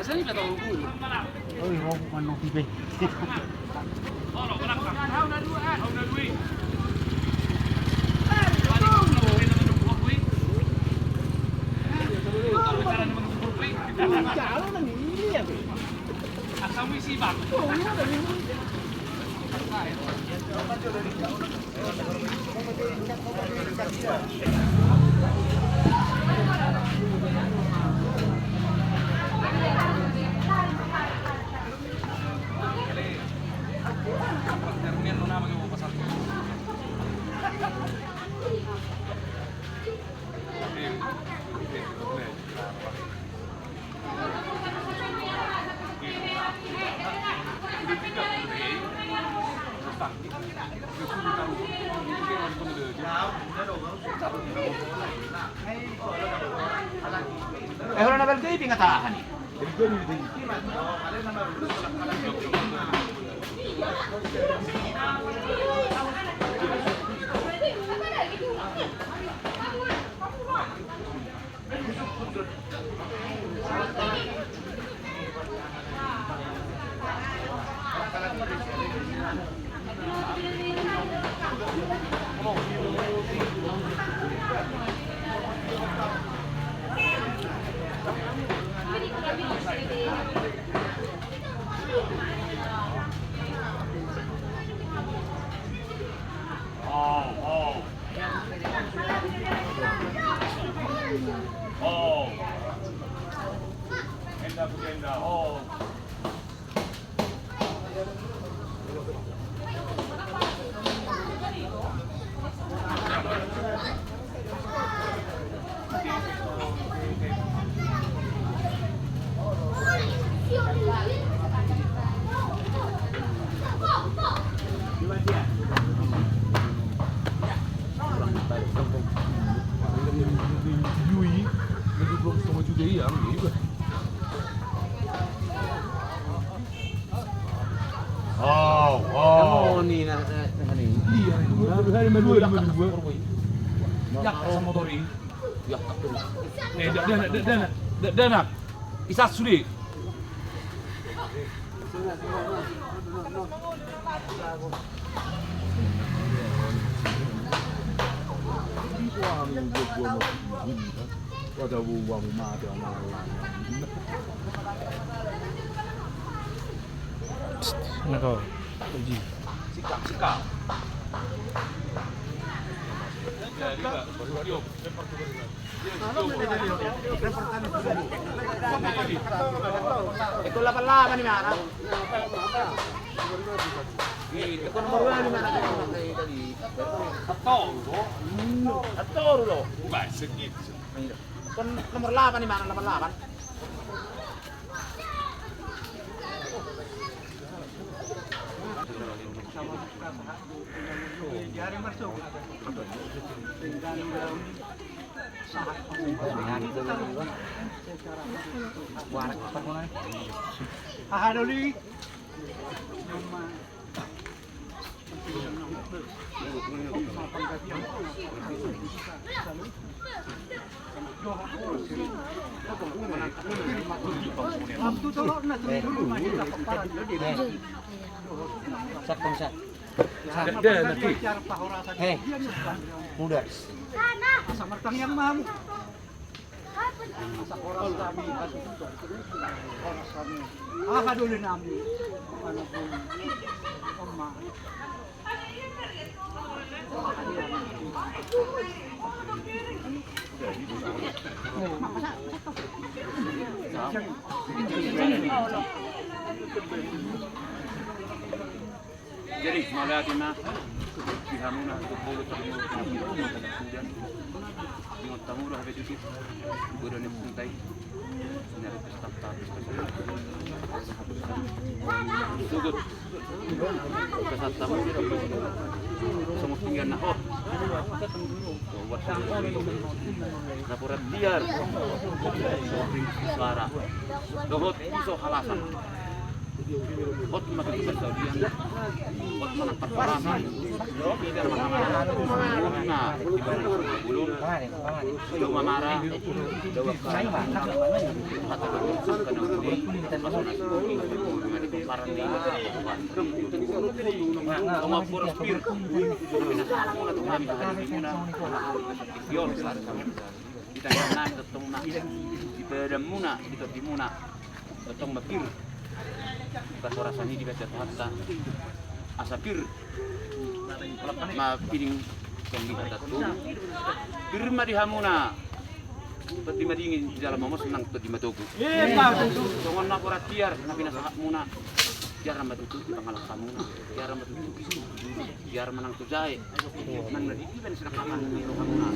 Masa ni tahu aku. Oi, mau manong pibe. Oh, lo nak tak? Tahu dah dua. Tahu dah dua. Jalo na ni ya. Asam isi bang. Kalau nabal kayo pingatahan ni. Dana. Isa suri. Nako. Sikap. Ito laban-laban ni Mara. Ito nomor 1 ni Mara tadi. Ator lo. Bah, segitu. Kon nomor 8 ni Mara, 88. Jari masuk. Doli. Sat. Ada nanti. Hei, muda. Samartang yang mam. Sa oras kami oras kami. Dulu namin. Ano po? Oma. Jadi malihatin na pihak muna tutulog sa mga pinagkuhan yung tamuro habe dikit guro ni puntay nyari staf tapos sugod kasat tamuro semua tinggal na ho napurat liar sobring suara dohot iso halasan ot matutukan saudian ot manak perforasi tidak mana muna ibarat bulun do mamara do waktu kata kana uli paran di sama boros pir muna to kami hari muna yo kita nang tetong na di pedam muna di muna tetong mapir kasora sani di baca hatta asapir ma piring yang di kata tu birma di hamuna peti madingin di dalam momos nang peti matoku songon na poratiar na pinasa muna jarang matutu pangalang samuna jarang matutu jarang menang tujai nang nadi ben sina kaman ni hamuna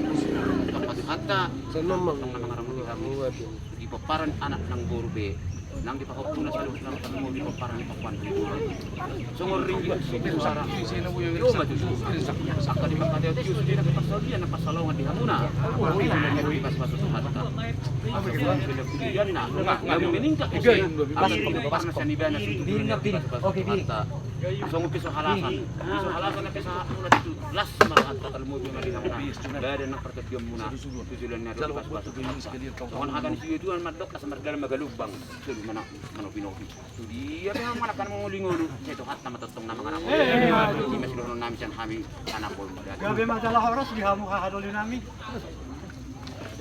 tempat hatta senang mengarang di hamuna di paparan anak nang borbe nang di pakopuna sa loob ng mo di paparan ni papan sungor ring di suara yo matutu sakta di makadeo ti sudah na pasalian na pasalongan di hamuna di pas hatta kemudian na ngamu meningkat pas sanibana oke sungguh pisau halasan na pisau muna itu las marat termu di hamuna dari nak pertetiam muna tujuan na di pas kawan hakan si itu madok ka margal magalubang mana pinopi dia memang mana kan mengulingulu itu hatta matatong na mga anak di masih doon namin siyan kami anak ko gabi madala oras di hamu kahadoli namin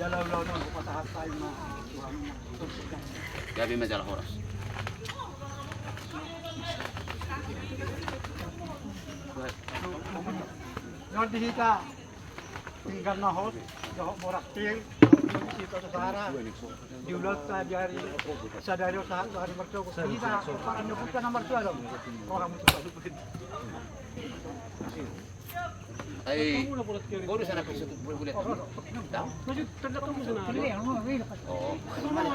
dalaw-law nun patahat tayo na gabi madalah oras Nor dihita tinggal na hot dahok moraktil dito sa Sahara diulot sa diari sa dario sa hari mertua dihita para nyebut ka na mertua dong orang itu ay guru sana pisau boleh tahu oh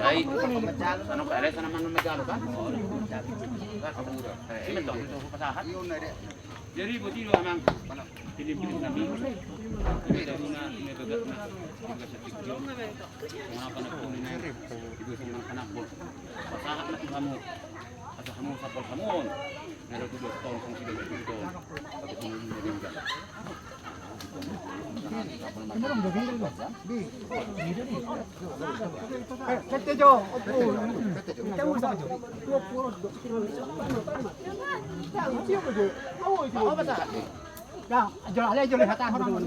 ay sana ka sana man medalo kan ini dong pasahat jadi buti lo amang pilih-pilih nabi ini dari na ini gagat na juga setikjo mga panagpon na ibu sa mga panagpon pasahat na kamu atau kamu sapol kamon meron 2 tahun kung sila dito tapos hindi na din ka Meron gabi rin ba? Bi. Kete jo. Kamu sa jo. oh pasahat Ya, jo ale jo hata ko dun.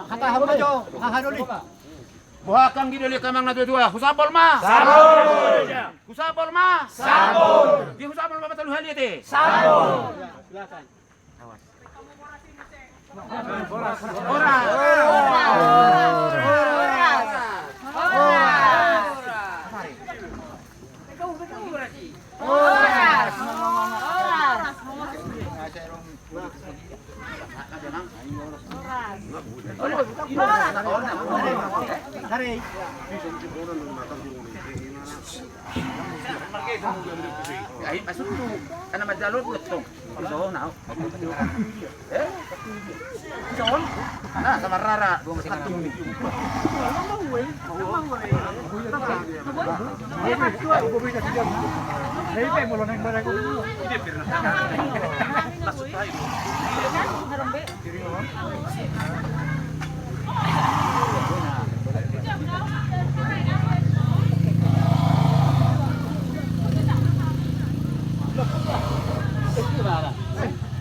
Kata hamba jo, hahadoli. Buhakang gidoli kamang na dua husapol ma sabol husapol ma sabol di husapol ma batalu hali ete sabol Silakan. Hari. Ay pasok tu kana madalot letong iso na Ison sama Rara dua masing satu ni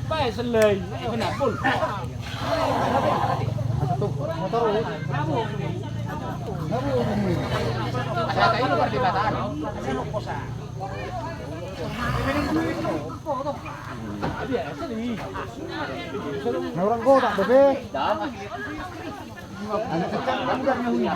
Baik selai, benar pun. Ada kayu perdebatan. Orang go tak bebe. Dah. Anak kecil banyak nyahunya.